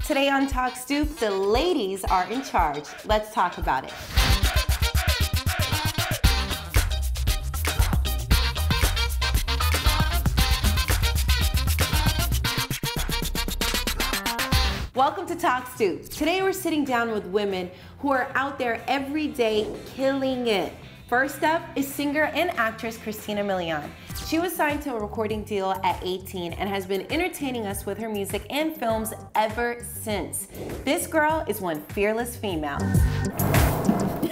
Today on Talk Stoop, the ladies are in charge. Let's talk about it. Welcome to Talk Stoop. Today we're sitting down with women who are out there every day killing it. First up is singer and actress Christina Milian. She was signed to a recording deal at 18 and has been entertaining us with her music and films ever since. This girl is one fearless female.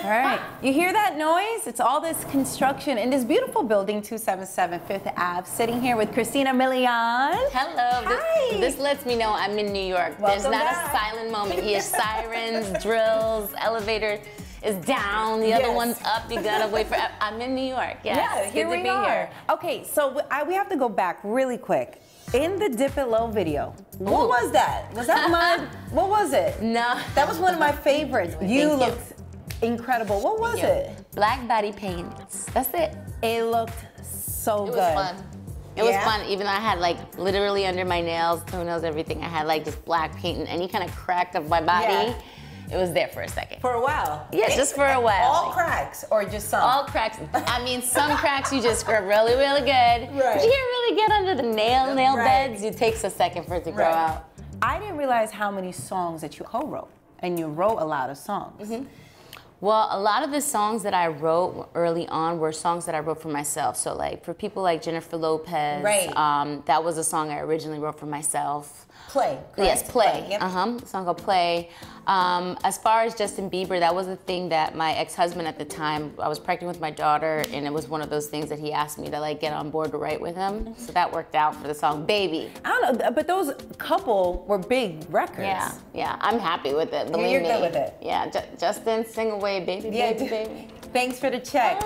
All right, you hear that noise? It's all this construction in this beautiful building, 277 5th Ave. Sitting here with Christina Milian. Hello. Hi. This lets me know I'm in New York. There's not a silent moment. You hear sirens, drills, elevator is down, the other one's up. You gotta wait for. I'm in New York. Yes, Yeah, here we are. Here. Okay, so we have to go back really quick. In the Dip It Low video, what was that? Was that mud? What was it? No. That was one of my favorites. You looked incredible. What was it? Black body paints. That's it. It looked so good. It was fun. It was fun, even though I had like literally under my nails, toenails, everything, I had like just black paint and any kind of crack of my body. Yeah. It was there for a second. For a while? Yeah, just for a while. All cracks or just some? All cracks. I mean, some cracks you just scrub really, really good. Right. But you can't really get under the nail beds. It takes a second for it to grow out. I didn't realize how many songs that you co-wrote, and you wrote a lot of songs. Mm-hmm. Well, a lot of the songs that I wrote early on were songs that I wrote for myself. So like for people like Jennifer Lopez, that was a song I originally wrote for myself. Play, correct? Yes, Play. Yep. A song called Play. As far as Justin Bieber, that was a thing that my ex-husband at the time, I was pregnant with my daughter, and it was one of those things that he asked me to like get on board to write with him. So that worked out for the song Baby. I don't know, but those couple were big records. Yeah, I'm happy with it, believe me. You're good with it. Yeah, Justin, sing away, baby, baby, baby. Thanks for the check.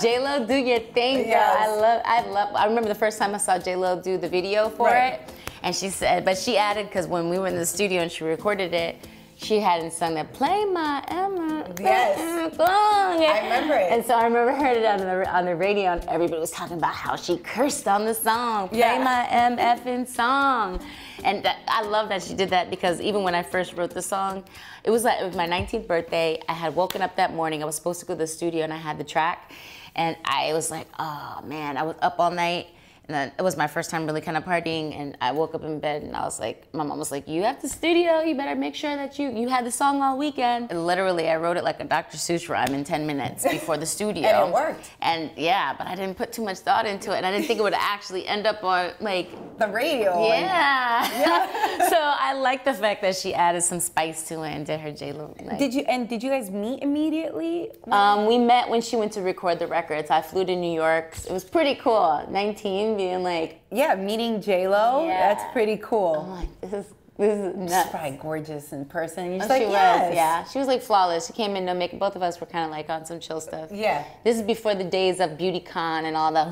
J-Lo, do your thing, girl. Yes. I remember the first time I saw J-Lo do the video for it, and she said, but she added, because when we were in the studio and she recorded it, she hadn't sung that Play My Emma. Yes. I remember it. And so I remember heard it on the radio, and everybody was talking about how she cursed on the song. Play my MFing song. And I love that she did that, because even when I first wrote the song, it was my 19th birthday. I had woken up that morning. I was supposed to go to the studio, and I had the track. And I was like, oh man, I was up all night. And then it was my first time really kind of partying, and I woke up in bed and I was like, my mom was like, you have the studio, you better make sure that you had the song all weekend. And literally, I wrote it like a Dr. Seuss rhyme in 10 minutes before the studio. And it worked. And yeah, but I didn't put too much thought into it, and I didn't think it would actually end up on like the radio. Yeah. So I like the fact that she added some spice to it and did her J-Lo. Like, did you guys meet immediately? We met when she went to record the records. I flew to New York. It was pretty cool. 19, being like, meeting J-Lo. Yeah. That's pretty cool. I'm like, this is nuts. She's probably gorgeous in person. You're just she was, she was like flawless. She came in no makeup. Both of us were kind of like on some chill stuff. Yeah. This is before the days of BeautyCon and all the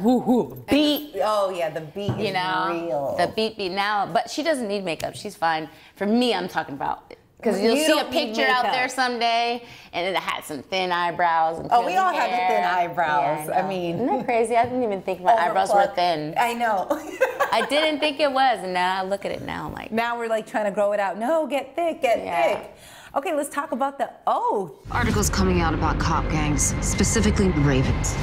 beat. The beat is real. The beat now, but she doesn't need makeup. She's fine. For me, I'm talking about. Because you'll see a picture out there someday, and it had some thin eyebrows. And we all have the thin eyebrows. Yeah, I mean, isn't that crazy? I didn't even think my eyebrows were thin. I know. I didn't think it was, and now I look at it now, I'm like. Now we're like trying to grow it out. No, get thick, get thick. Okay, let's talk about the articles coming out about cop gangs, specifically the Ravens.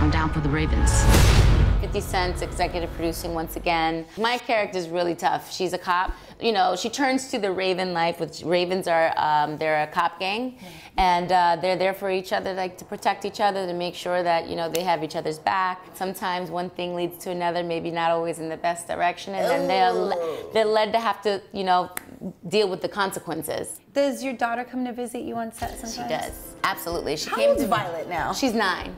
I'm down for the Ravens. 50 Cent's executive producing once again. My character is really tough. She's a cop. You know, she turns to the Raven life, which Ravens are, they're a cop gang. And they're there for each other, like to protect each other, to make sure that, you know, they have each other's back. Sometimes one thing leads to another, maybe not always in the best direction. And then they're led to have to, you know, deal with the consequences. Does your daughter come to visit you on set sometimes? She does, absolutely. She How came old's to Violet now? She's 9.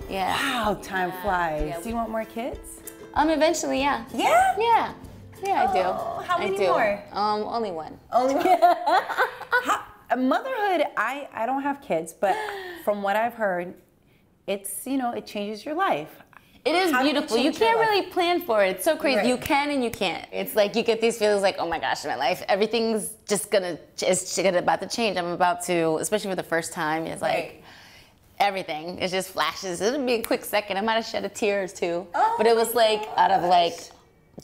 Yeah. Wow, time flies. Yeah. Do you want more kids? Eventually, yeah. Yeah? Yeah. Yeah, I do. How many more? Only one. Only one? Motherhood, I don't have kids, but from what I've heard, it's, you know, it changes your life. It is beautiful. You can't really plan for it. It's so crazy. Right. You can and you can't. It's like you get these feelings like, oh my gosh, my life, everything's just about to change. I'm about to, especially for the first time, it's like, everything. It just flashes. It'll be a quick second. I might have shed a tear or two. Oh, but it was like out of like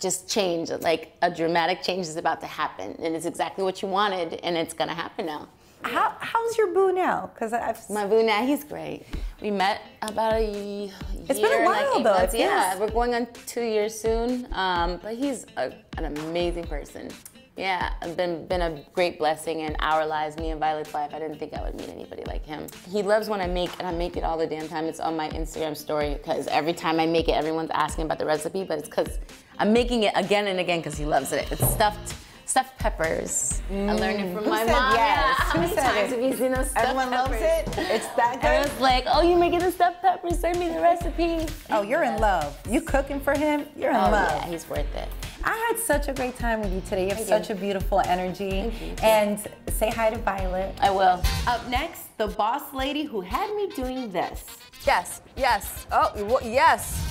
just change, like a dramatic change is about to happen, and it's exactly what you wanted, and it's gonna happen now. How's your boo now? Because my boo now, he's great. We met about a year. It's been a while, like 8 though. months. Yeah, we're going on 2 years soon. But he's an amazing person. Yeah, been a great blessing in our lives, me and Violet's life. I didn't think I would meet anybody like him. He loves when I make, and I make it all the damn time. It's on my Instagram story, because every time I make it, everyone's asking about the recipe, but it's because I'm making it again and again because he loves it. It's stuffed peppers. I learned it from my mom. Yes. Yeah. How many times have you seen those stuffed Everyone peppers? loves it? It's that good? And it's like, oh, you're making the stuffed peppers, send me the recipe. Oh, you're in love. You cooking for him, you're in love. Yeah, he's worth it. I had such a great time with you today. You have such a beautiful energy. Thank you. And say hi to Violet. I will. Up next, the boss lady who had me doing this. Yes, yes. Oh, yes.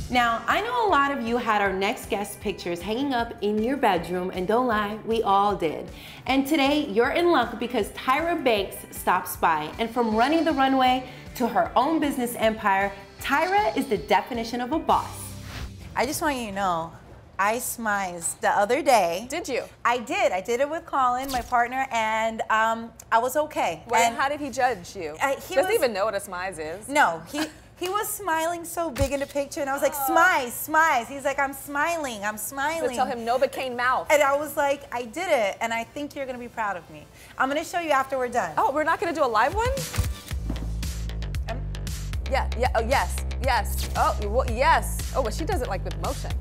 Now, I know a lot of you had our next guest pictures hanging up in your bedroom, and don't lie, we all did. And today, you're in luck because Tyra Banks stops by, and from running the runway to her own business empire, Tyra is the definition of a boss. I just want you to know, I smized the other day. Did you? I did. I did it with Colin, my partner, and I was okay. And how did he judge you? He doesn't even know what a smize is. No, he was smiling so big in the picture, and I was like, smize, smize. He's like, I'm smiling. So tell him Novocaine mouth. And I was like, I did it, and I think you're gonna be proud of me. I'm gonna show you after we're done. Oh, we're not gonna do a live one? Yeah, oh, yes, yes. Oh, yes. Oh, but she does it like with motion.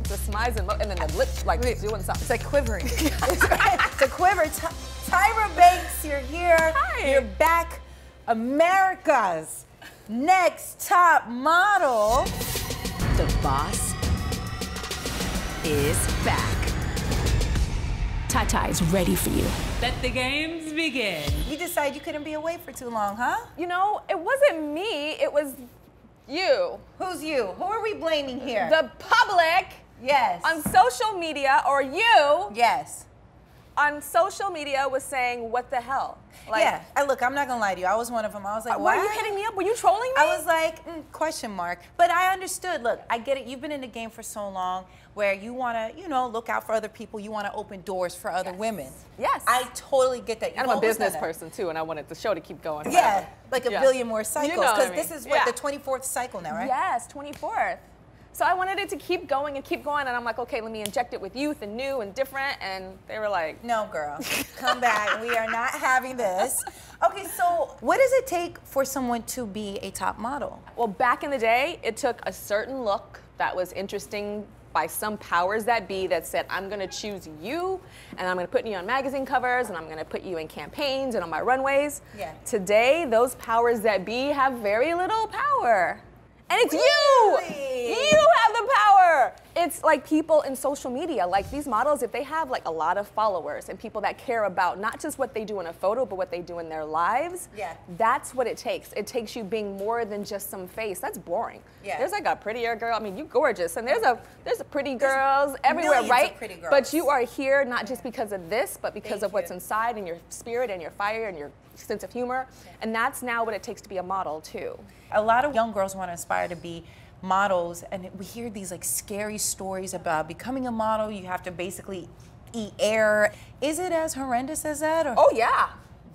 It's a smize and then the lips like doing something. It's like quivering. It's a quiver. Tyra Banks, you're here. Hi. You're back. America's next top model. The boss is back. Tata is ready for you. Let the games begin. You decided you couldn't be away for too long, huh? You know, it wasn't me, it was you. Who's you? Who are we blaming here? The public. Yes. On social media, or you. Yes. On social media was saying, what the hell? Like, yeah, look, I'm not gonna lie to you. I was one of them. I was like, why what? are you hitting me up? Were you trolling me? I was like, question mark. But I understood. Look, I get it. You've been in the game for so long where you wanna, look out for other people. You wanna open doors for other women. Yes. I totally get that. And I'm a business person too, and I wanted the show to keep going. Yeah, like a billion more cycles. You know Because what I mean. this is what, the 24th cycle now, right? Yes, 24th. So I wanted it to keep going and keep going, and I'm like, okay, let me inject it with youth and new and different, and they were like, no, girl, come back. We are not having this. Okay, so what does it take for someone to be a top model? Well, back in the day, it took a certain look that was interesting by some powers that be that said, I'm gonna choose you, and I'm gonna put you on magazine covers, and I'm gonna put you in campaigns and on my runways. Yeah. Today, those powers that be have very little power. And it's Really? You have the power. It's like people in social media, like these models, if they have like a lot of followers and people that care about not just what they do in a photo, but what they do in their lives, that's what it takes. It takes you being more than just some face. That's boring. Yeah. There's like a prettier girl. I mean, you gorgeous, and there's a pretty girls everywhere, millions right? of pretty girls. But you are here not just because of this, but because of what's inside and your spirit and your fire and your sense of humor. And that's now what it takes to be a model too. A lot of young girls want to aspire to be models, and we hear these like scary stories about becoming a model. You have to basically eat air. Is it as horrendous as that? Or? Oh yeah.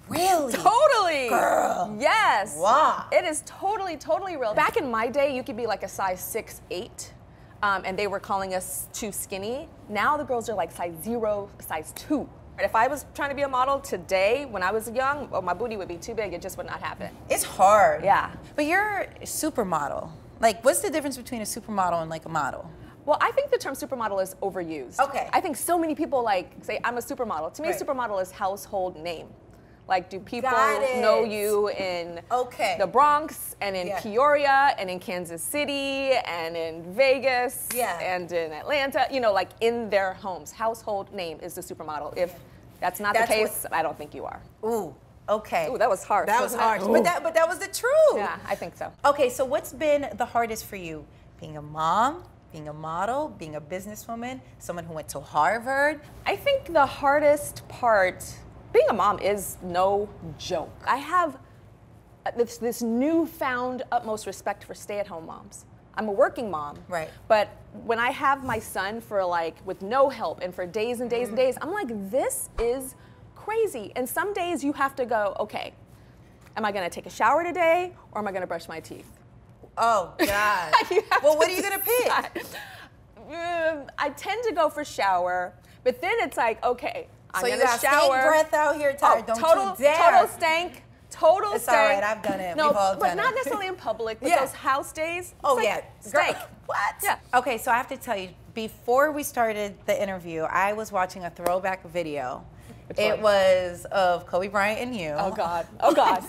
Really? Totally. Girl. Yes. Wow. It is totally, totally real. Back in my day, you could be like a size 6, 8, and they were calling us too skinny. Now the girls are like size 0, size 2. If I was trying to be a model today, when I was young, my booty would be too big. It just would not happen. It's hard. Yeah. But you're a supermodel. Like, what's the difference between a supermodel and like a model? Well, I think the term supermodel is overused. Okay. I think so many people like say, I'm a supermodel. To me, Right. supermodel is household name. Like, do people Got it. know you in the Bronx and in Peoria and in Kansas City and in Vegas and in Atlanta? You know, like in their homes. Household name is the supermodel. If that's not the case, I don't think you are. Ooh, okay. Ooh, that was harsh. That was harsh. Ooh. But that was the truth. Yeah, I think so. Okay, so what's been the hardest for you? Being a mom, being a model, being a businesswoman, someone who went to Harvard? I think the hardest part, being a mom is no joke. I have this newfound utmost respect for stay-at-home moms. I'm a working mom, right? But when I have my son for like with no help and for days and days and days, I'm like, this is crazy. And some days you have to go, okay, am I gonna take a shower today or am I gonna brush my teeth? Oh God. Well, what are you gonna pick? I tend to go for shower, but then it's like, okay, I'm so gonna you got shower. stank breath out here, Tyra. Don't you dare. Total stank. Total it's stank. All right, I've done it. No, We've all done but it. not necessarily in public. But those house days. Oh yeah, stank. What? Yeah. Okay, so I have to tell you, before we started the interview, I was watching a throwback video. It was of Kobe Bryant and you. Oh God. Oh God.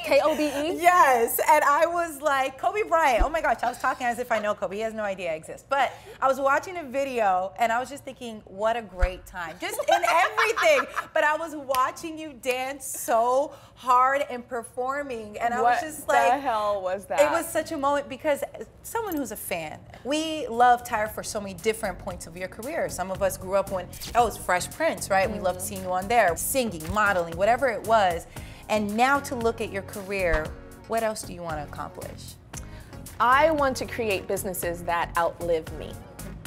K-O-B-E? Yes. And I was like, Kobe Bryant. Oh my gosh, I was talking as if I know Kobe. He has no idea I exist. But I was watching a video and I was just thinking, what a great time. Just in everything. But I was watching you dance so hard and performing. And I was just like, what the hell was that? It was such a moment because someone who's a fan, we love Tyra for so many different points of your career. Some of us grew up when, it was Fresh Prince, right? We loved seeing you on there, singing, modeling, whatever it was. And now to look at your career, what else do you want to accomplish? I want to create businesses that outlive me.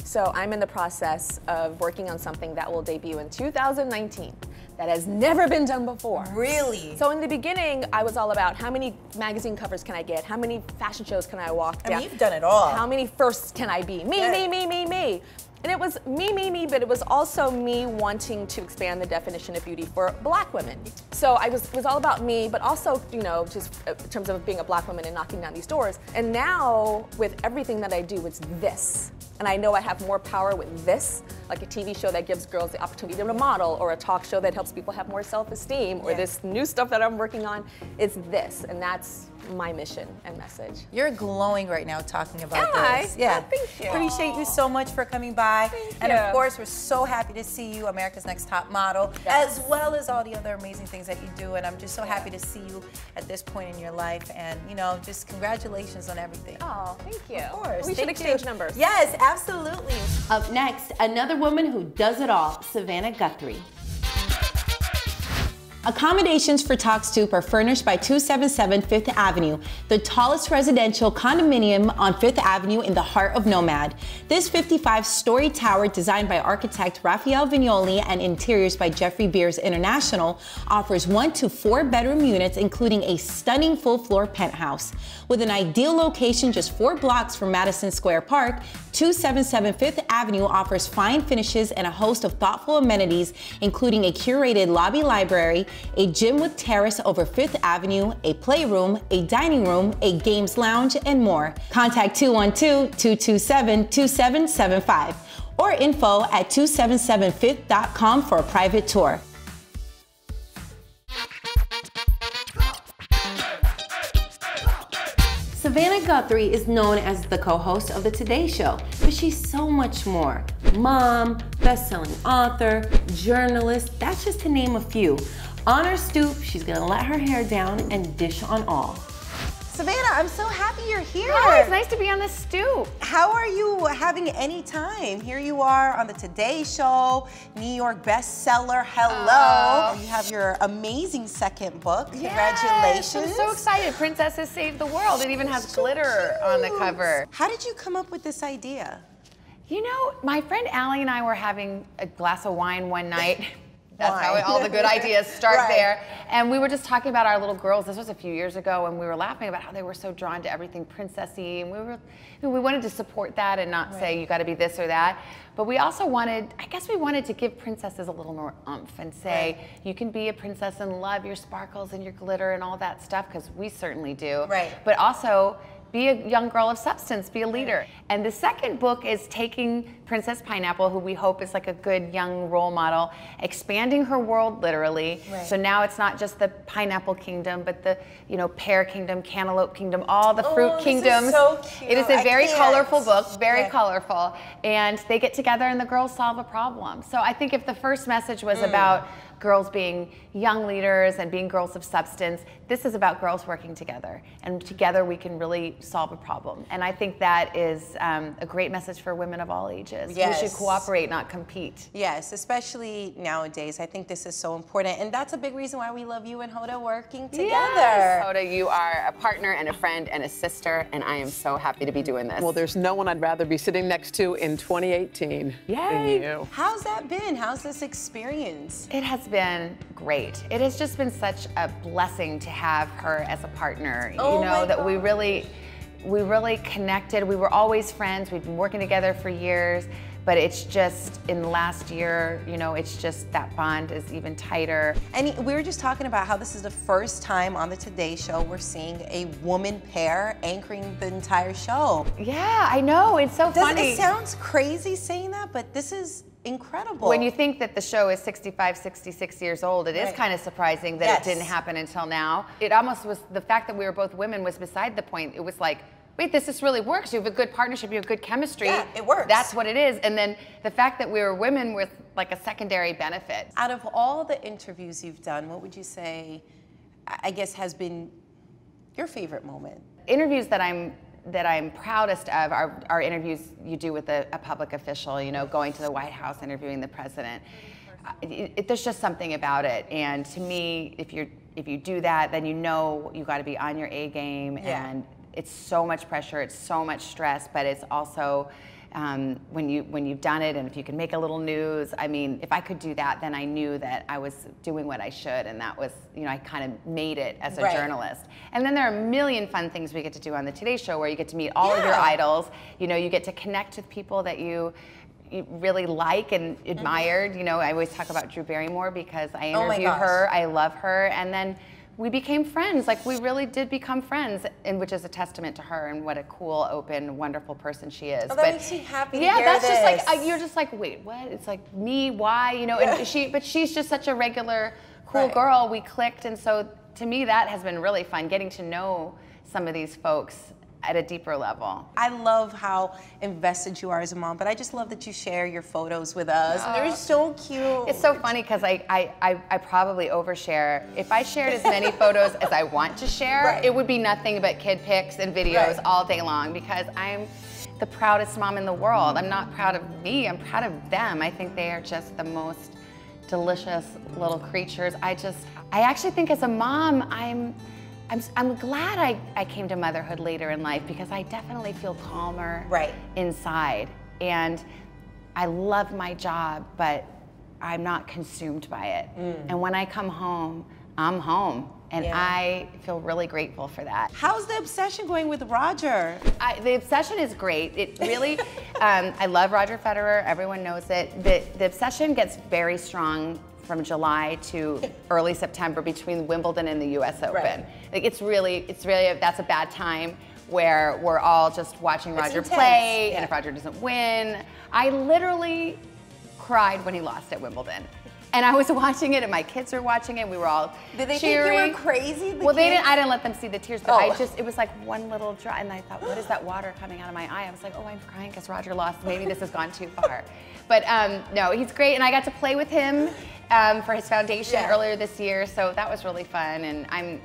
So I'm in the process of working on something that will debut in 2019 that has never been done before. Really? So in the beginning, I was all about how many magazine covers can I get? How many fashion shows can I walk down? I mean, you've done it all. How many firsts can I be? Me. And it was me, but it was also me wanting to expand the definition of beauty for Black women. So it was all about me, but also, you know, just in terms of being a Black woman and knocking down these doors. And now, with everything that I do, it's this. And I know I have more power with this, like a TV show that gives girls the opportunity to model, or a talk show that helps people have more self-esteem, or this new stuff that I'm working on. It's this, and that's my mission and message. You're glowing right now talking about this. Yeah, thank you. Appreciate you so much for coming by. Thank you. Of course, we're so happy to see you, America's Next Top Model, as well as all the other amazing things that you do. And I'm just so happy to see you at this point in your life. And, you know, just congratulations on everything. Oh, thank you. Of course. We should exchange numbers. Yes, absolutely. Up next, another woman who does it all, Savannah Guthrie. Accommodations for Talk Stoop are furnished by 277 Fifth Avenue, the tallest residential condominium on Fifth Avenue in the heart of Nomad. This 55-story tower, designed by architect Raphael Vignoli and interiors by Jeffrey Beers International, offers 1 to 4 bedroom units, including a stunning full-floor penthouse. With an ideal location just 4 blocks from Madison Square Park, 277 Fifth Avenue offers fine finishes and a host of thoughtful amenities, including a curated lobby library, a gym with terrace over Fifth Avenue, a playroom, a dining room, a games lounge, and more. Contact 212-227-2775 or info at 277fifth.com for a private tour. Savannah Guthrie is known as the co-host of the Today Show, but she's so much more. Mom, best-selling author, journalist, that's just to name a few. On her stoop, she's gonna let her hair down and dish on all. Savannah, I'm so happy you're here. Oh, it's nice to be on the stoop. How are you having any time? Here you are on the Today Show, New York bestseller. Hello. You have your amazing second book. Congratulations. I'm so excited. Princesses Save the World. It even has glitter on the cover. How did you come up with this idea? You know, my friend Allie and I were having a glass of wine one night. That's how all the good ideas start there. And we were just talking about our little girls. This was a few years ago, and we were laughing about how they were so drawn to everything princessy. And we wanted to support that and not say you got to be this or that. But we also wanted, I guess we wanted to give princesses a little more oomph and say you can be a princess and love your sparkles and your glitter and all that stuff, because we certainly do. But also, be a young girl of substance, be a leader. And the second book is taking Princess Pineapple, who we hope is like a good young role model, expanding her world literally. So now it's not just the pineapple kingdom, but the pear kingdom, cantaloupe kingdom, all the fruit kingdoms. This is so cute. It is a very colorful book, very colorful. And they get together and the girls solve a problem. So I think if the first message was about girls being young leaders and being girls of substance. This is about girls working together, and together we can really solve a problem. And I think that is a great message for women of all ages. Yes. We should cooperate, not compete. Yes, especially nowadays. I think this is so important, and that's a big reason why we love you and Hoda working together. Yes. Hoda, you are a partner and a friend and a sister, and I am so happy to be doing this. Well, there's no one I'd rather be sitting next to in 2018 than you. How's that been? How's this experience? It has been great. It has just been such a blessing to have her as a partner. Oh, you know, that we really connected. We were always friends. We've been working together for years, but it's just in the last year, you know, it's just that bond is even tighter. And we were just talking about how this is the first time on the Today Show we're seeing a woman pair anchoring the entire show. Yeah, I know. It's so funny. It sounds crazy saying that, but this is incredible. When you think that the show is 65, 66 years old, it is kind of surprising that it didn't happen until now. It almost was, the fact that we were both women was beside the point. It was like, wait, this really works. You have a good partnership, you have good chemistry. Yeah, it works. That's what it is. And then the fact that we were women with like a secondary benefit. Out of all the interviews you've done, what would you say, I guess, has been your favorite moment? Interviews that I'm proudest of are interviews you do with a public official, you know, going to the White House, interviewing the president. There's just something about it. And to me, if you do that, then you know you got to be on your A game. Yeah. And it's so much pressure, it's so much stress, but it's also when you've done it, and if you can make a little news. I mean, if I could do that, then I knew that I was doing what I should, and that was, you know, I kind of made it as a journalist. And then there are a million fun things we get to do on the Today Show, where you get to meet all of your idols. You know, you get to connect with people that you really like and admired. You know, I always talk about Drew Barrymore because I interview her, I love her, and then we became friends. Like, we really did become friends, and which is a testament to her and what a cool, open, wonderful person she is. Oh, that makes me happy to yeah, hear that's this. just like, you're just like, wait, what? It's like, me, why? You know, and but she's just such a regular, cool girl. We clicked, and so to me, that has been really fun, getting to know some of these folks at a deeper level. I love how invested you are as a mom, but I just love that you share your photos with us. And they're so cute. It's so funny because I probably overshare. If I shared as many photos as I want to share, it would be nothing but kid pics and videos all day long, because I'm the proudest mom in the world. I'm not proud of me, I'm proud of them. I think they are just the most delicious little creatures. I actually think as a mom, I'm glad I came to motherhood later in life, because I definitely feel calmer inside. And I love my job, but I'm not consumed by it. And when I come home, I'm home. And I feel really grateful for that. How's the obsession going with Roger? The obsession is great. It really, I love Roger Federer, everyone knows it. The obsession gets very strong from July to early September between Wimbledon and the US Open. Like, it's really, that's a bad time where we're all just watching Roger play, and if Roger doesn't win. I literally cried when he lost at Wimbledon. And I was watching it, and my kids were watching it. We were all Did they cheering. think you were crazy? Well, I didn't let them see the tears, but it was like one little drop, and I thought, what is that water coming out of my eye? I was like, oh, I'm crying because Roger lost. Maybe this has gone too far. But no, he's great, and I got to play with him for his foundation earlier this year, so that was really fun. And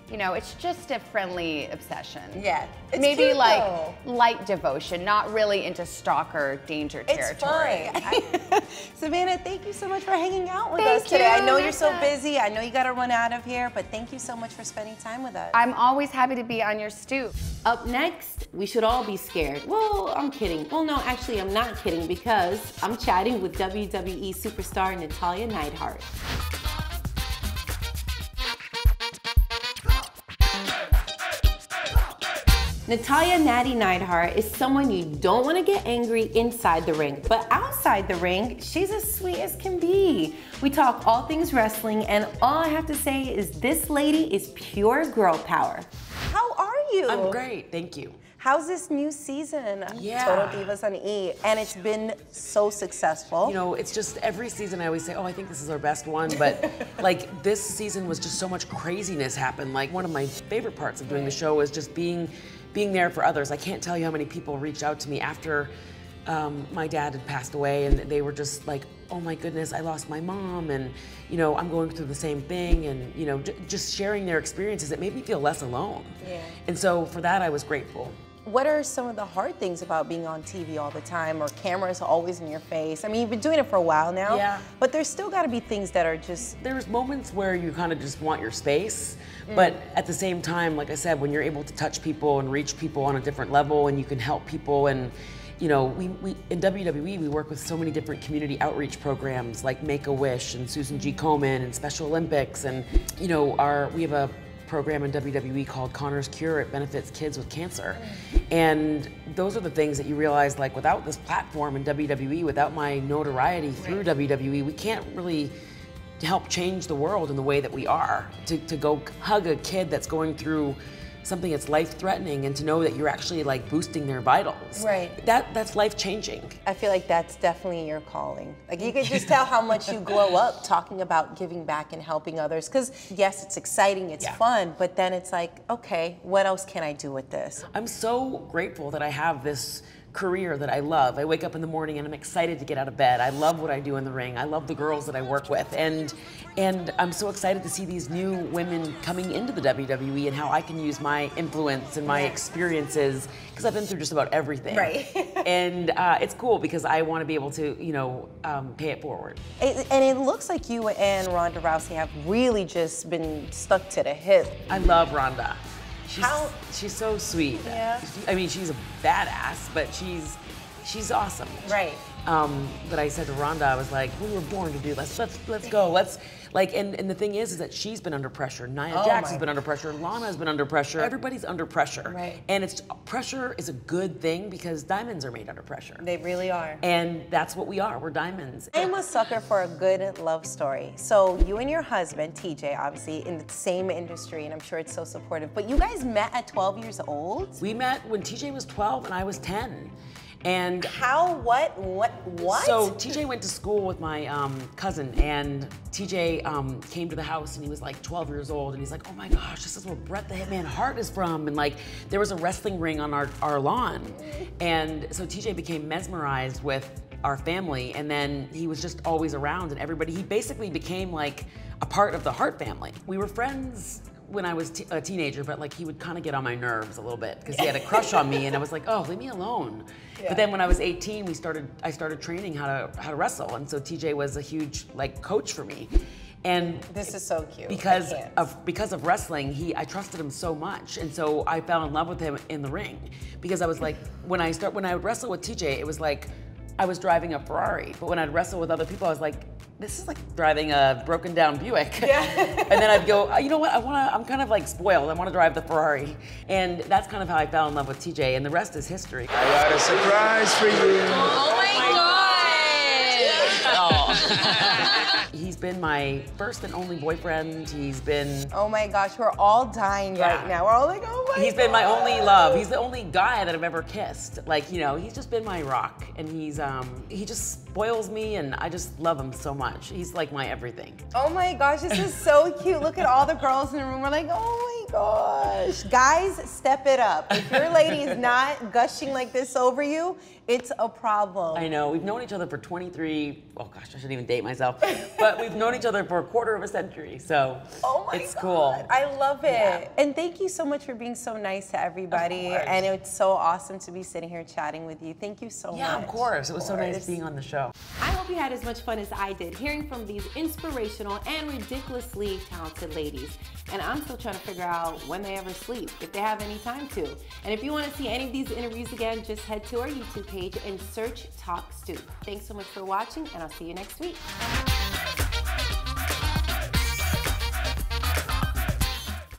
you know, it's just a friendly obsession. Yeah, it's maybe cute, like though. Light devotion, not really into stalker danger territory. It's fine. Savannah, thank you so much for hanging out with us today. I know you're so busy. I know you got to run out of here, but thank you so much for spending time with us. I'm always happy to be on your stoop. Up next, we should all be scared. Well, I'm kidding. Well, no, actually, I'm not kidding, because I'm chatting with WWE superstar Natalya Neidhart. Natalya Natty Neidhart is someone you don't want to get angry inside the ring, but outside the ring, she's as sweet as can be. We talk all things wrestling, and all I have to say is this lady is pure girl power. How are you? I'm great, thank you. How's this new season of Total Divas on E? And it's been so successful. You know, it's just every season I always say, oh, I think this is our best one, but like this season was just so much craziness happened. Like, one of my favorite parts of doing the show was just being there for others. I can't tell you how many people reached out to me after my dad had passed away, and they were just like, oh my goodness, I lost my mom, and you know, I'm going through the same thing, and you know, just sharing their experiences, it made me feel less alone. Yeah. And so for that, I was grateful. What are some of the hard things about being on TV all the time, or cameras always in your face? I mean, you've been doing it for a while now, yeah. But there's still got to be things that are just... There's moments where you kind of just want your space, but at the same time, like I said, when you're able to touch people and reach people on a different level, and you can help people, and you know, we in WWE, we work with so many different community outreach programs like Make-A-Wish and Susan G. Komen and Special Olympics, and you know, we have a program in WWE called Connor's Cure. It benefits kids with cancer. And those are the things that you realize, like without this platform in WWE, without my notoriety through WWE, we can't really help change the world in the way that we are. To go hug a kid that's going through something that's life-threatening, and to know that you're actually like boosting their vitals. Right. That's life-changing. I feel like that's definitely your calling. Like you can just tell how much you glow up talking about giving back and helping others. Because yes, it's exciting, it's fun, but then it's like, okay, what else can I do with this? I'm so grateful that I have this career that I love. I wake up in the morning and I'm excited to get out of bed. I love what I do in the ring. I love the girls that I work with, and I'm so excited to see these new women coming into the WWE and how I can use my influence and my experiences, because I've been through just about everything. Right. And it's cool because I want to be able to, you know, pay it forward. And it looks like you and Ronda Rousey have really just been stuck to the hip. I love Ronda. She's so sweet. Yeah. I mean, she's a badass, but she's awesome. Right. But I said to Ronda, I was like, we were born to do this. Let's go. Let's like. And the thing is that she's been under pressure. Nia Jax has been under pressure. Lana has been under pressure. Everybody's under pressure. Right. And pressure is a good thing because diamonds are made under pressure. They really are. And that's what we are. We're diamonds. I'm a sucker for a good love story. So you and your husband, TJ, obviously in the same industry, and I'm sure it's so supportive. But you guys met at 12 years old? We met when TJ was 12 and I was 10. And how, what? So TJ went to school with my cousin, and TJ came to the house, and he was like 12 years old, and he's like, oh my gosh, this is where Bret the Hitman Hart is from. And like, there was a wrestling ring on our lawn. And so TJ became mesmerized with our family, and then he was just always around, and everybody, he basically became like a part of the Hart family. We were friends when I was a teenager, but like he would kind of get on my nerves a little bit because he had a crush on me, and I was like, oh, leave me alone. Yeah. But then when I was 18, I started training how to wrestle, and so TJ was a huge like coach for me. And this is so cute. Because of wrestling, I trusted him so much, and so I fell in love with him in the ring. Because I was like, when I would wrestle with TJ, it was like I was driving a Ferrari, but when I'd wrestle with other people, I was like, this is like driving a broken down Buick. Yeah. And then I'd go, you know what, I'm kind of like spoiled. I want to drive the Ferrari. And that's kind of how I fell in love with TJ, and the rest is history. I got a surprise for you. Oh my God. He's been my first and only boyfriend. He's been... Oh my gosh, we're all dying right now. We're all like, oh my God. He's been my only love. He's the only guy that I've ever kissed. Like, you know, he's just been my rock. And he just spoils me, and I just love him so much. He's like my everything. Oh my gosh, this is so cute. Look at all the girls in the room. We're like, oh my gosh. Guys, step it up. If your lady is not gushing like this over you, it's a problem. I know. We've known each other for 23, oh gosh, I shouldn't even date myself. But we've known each other for a quarter of a century, so it's cool. I love it. Yeah. And thank you so much for being so nice to everybody. And it's so awesome to be sitting here chatting with you. Thank you so much. Yeah, of course. It was so nice being on the show. I hope you had as much fun as I did hearing from these inspirational and ridiculously talented ladies. And I'm still trying to figure out when they ever sleep, if they have any time to. And if you want to see any of these interviews again, just head to our YouTube page and search Talk Stoop. Thanks so much for watching, and I'll see you next week.